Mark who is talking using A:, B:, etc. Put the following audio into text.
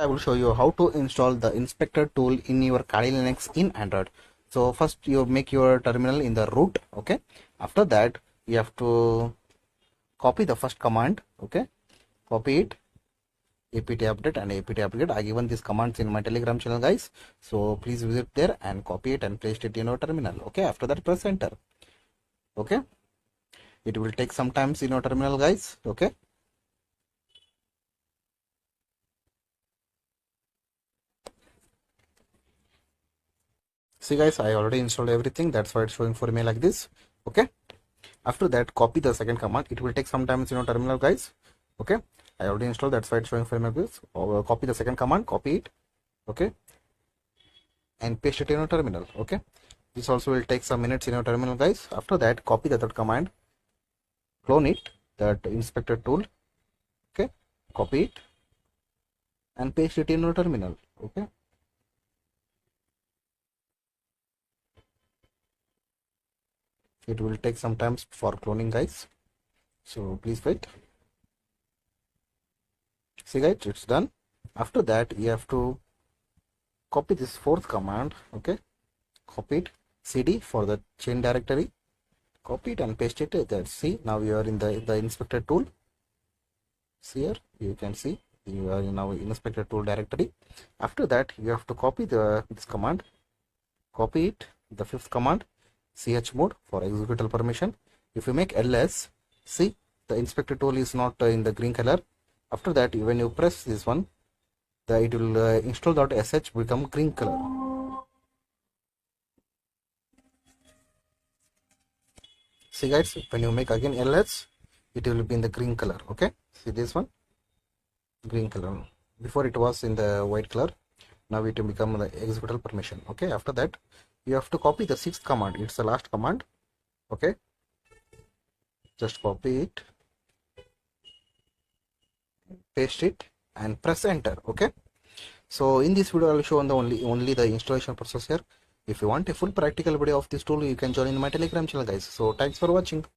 A: I will show you how to install the inspector tool in your Kali Linux in Android. So first you make your terminal in the root. Okay, after that you have to copy the first command. Okay, copy it, apt update and apt upgrade. I given these commands in my Telegram channel, guys, so please visit there and copy it and paste it in your terminal. Okay, after that press enter. Okay, it will take some time in your terminal, guys. Okay, see guys, I already installed everything. That's why it's showing for me like this. Okay, after that copy the second command. It will take some time in your terminal, guys. Okay, I already installed, that's why it's showing for me like this. Copy the second command, copy it. Okay, and paste it in your terminal. Okay, this also will take some minutes in your terminal, guys. After that copy the third command, clone it, that inspector tool. Okay, copy it and paste it in your terminal. Okay, it will take some time for cloning, guys, so please wait. See guys, it's done. After that you have to copy this fourth command. Okay, copy it, cd for the chain directory, copy it and paste it there. See, now you are in the inspector tool. See here, you can see you are in our inspector tool directory. After that you have to copy this command, copy it, the fifth command, chmod for executable permission. If you make ls, see the inspector tool is not in the green color. After that when you press this one, it will install.sh become green color. See guys, when you make again ls, it will be in the green color. Okay, see this one, green color. Before it was in the white color, now it will become the executable permission. Okay, after that you have to copy the sixth command. It's the last command. Okay, just copy it, paste it and press enter. Okay, so in this video I will show on the only the installation process here. If you want a full practical video of this tool, you can join in my Telegram channel, guys. So thanks for watching.